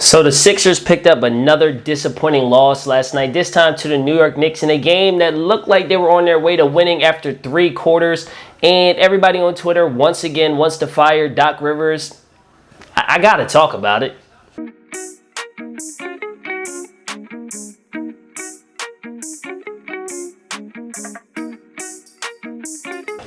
So the Sixers picked up another disappointing loss last night, this time to the New York Knicks in a game that looked like they were on their way to winning after 3 quarters. And everybody on Twitter once again wants to fire Doc Rivers. I got to talk about it.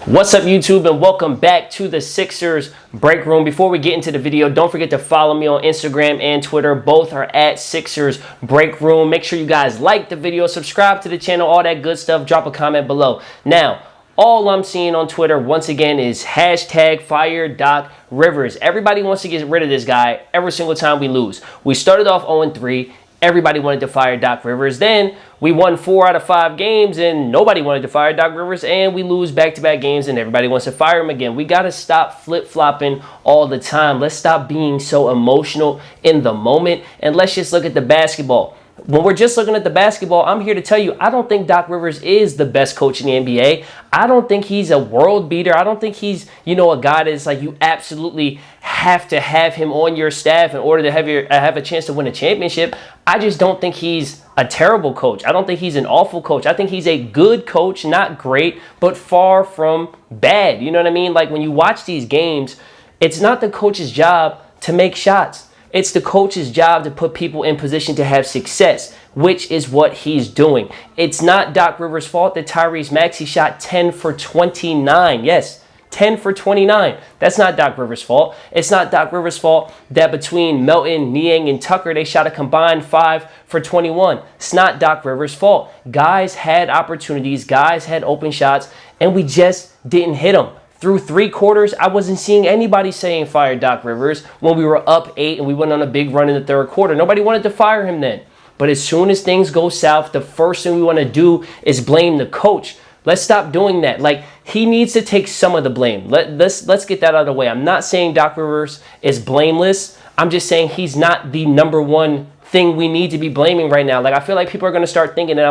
What's up, YouTube, and welcome back to the Sixers Break Room. Before we get into the video, don't forget to follow me on Instagram and Twitter. Both are at Sixers Break Room. Make sure you guys like the video, subscribe to the channel, all that good stuff. Drop a comment below. Now, all I'm seeing on Twitter, once again, is hashtag fire Doc Rivers. Everybody wants to get rid of this guy every single time we lose. We started off 0-3. Everybody wanted to fire Doc Rivers. Then we won 4 out of 5 games and nobody wanted to fire Doc Rivers, and we lose back-to-back games and everybody wants to fire him again. We got to stop flip-flopping all the time. Let's stop being so emotional in the moment, and let's just look at the basketball. When we're just looking at the basketball, I'm here to tell you, I don't think Doc Rivers is the best coach in the NBA. I don't think he's a world beater. I don't think he's, a guy that's like you absolutely have to have him on your staff in order to have a chance to win a championship. I just don't think he's a terrible coach. I don't think he's an awful coach. I think he's a good coach, not great, but far from bad. You know what I mean? Like when you watch these games, it's not the coach's job to make shots. It's the coach's job to put people in position to have success, which is what he's doing. It's not Doc Rivers' fault that Tyrese Maxey shot 10 for 29. Yes, 10 for 29. That's not Doc Rivers' fault. It's not Doc Rivers' fault that between Melton, Niang, and Tucker, they shot a combined 5 for 21. It's not Doc Rivers' fault. Guys had opportunities. Guys had open shots, and we just didn't hit them. Through 3 quarters, I wasn't seeing anybody saying fire Doc Rivers when we were up 8 and we went on a big run in the 3rd quarter. Nobody wanted to fire him then. But as soon as things go south, the first thing we want to do is blame the coach. Let's stop doing that. Like, he needs to take some of the blame. Let's get that out of the way. I'm not saying Doc Rivers is blameless. I'm just saying he's not the number one thing we need to be blaming right now. Like, I feel like people are going to start thinking that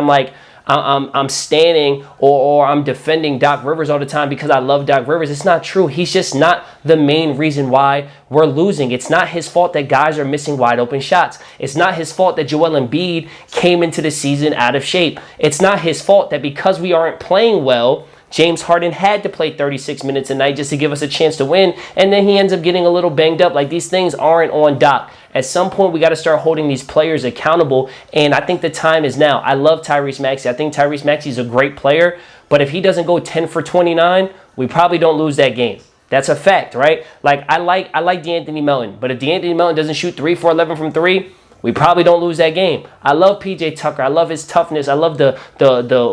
I'm standing or I'm defending Doc Rivers all the time because I love Doc Rivers. It's not true. He's just not the main reason why we're losing. It's not his fault that guys are missing wide open shots. It's not his fault that Joel Embiid came into the season out of shape. It's not his fault that because we aren't playing well, James Harden had to play 36 minutes a night just to give us a chance to win, and then he ends up getting a little banged up. Like, these things aren't on Doc. At some point, we got to start holding these players accountable, and I think the time is now. I love Tyrese Maxey. I think Tyrese Maxey is a great player, but if he doesn't go 10 for 29, we probably don't lose that game. That's a fact, right? Like, I like DeAnthony Melton, but if DeAnthony Melton doesn't shoot 3 for 11 from 3, we probably don't lose that game. I love PJ Tucker. I love his toughness. I love the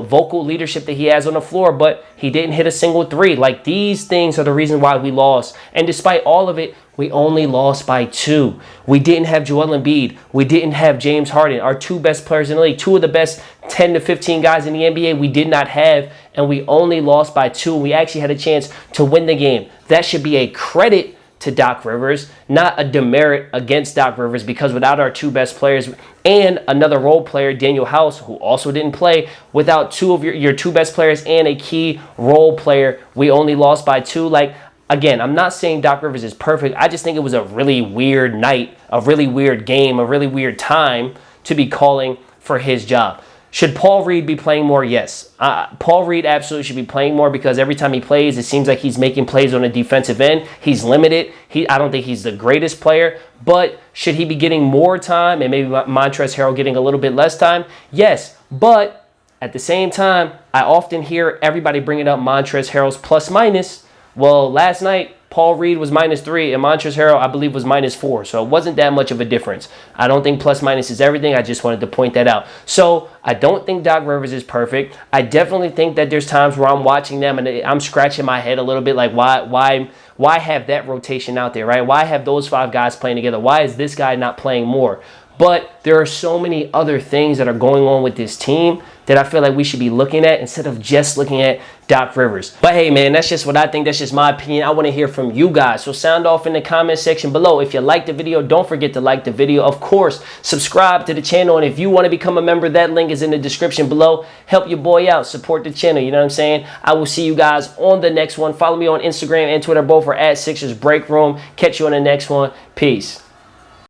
vocal leadership that he has on the floor, but he didn't hit a single 3. Like, these things are the reason why we lost. And despite all of it, we only lost by 2. We didn't have Joel Embiid. We didn't have James Harden, our 2 best players in the league. 2 of the best 10 to 15 guys in the NBA we did not have, and we only lost by 2. We actually had a chance to win the game. That should be a credit to Doc Rivers, not a demerit against Doc Rivers, because without our 2 best players and another role player, Daniel House, who also didn't play, without 2 of your 2 best players and a key role player, we only lost by 2. Like, again, I'm not saying Doc Rivers is perfect. I just think it was a really weird night, a really weird game, a really weird time to be calling for his job. Should Paul Reed be playing more? Yes. Paul Reed absolutely should be playing more because every time he plays, it seems like he's making plays on the defensive end. He's limited. I don't think he's the greatest player, but should he be getting more time and maybe Montrezl Harrell getting a little bit less time? Yes, but at the same time, I often hear everybody bringing up Montrezl Harrell's plus minus. Well, last night, Paul Reed was -3, and Montrezl Harrell, I believe, was -4. So it wasn't that much of a difference. I don't think plus minus is everything. I just wanted to point that out. So I don't think Doc Rivers is perfect. I definitely think that there's times where I'm watching them and I'm scratching my head a little bit like, why have that rotation out there, right? Why have those 5 guys playing together? Why is this guy not playing more? But there are so many other things that are going on with this team that I feel like we should be looking at instead of just looking at Doc Rivers. But hey, man, that's just what I think. That's just my opinion. I want to hear from you guys. So sound off in the comment section below. If you like the video, don't forget to like the video. Of course, subscribe to the channel. And if you want to become a member, that link is in the description below. Help your boy out. Support the channel. You know what I'm saying? I will see you guys on the next one. Follow me on Instagram and Twitter. Both are at Sixers Break Room. Catch you on the next one. Peace.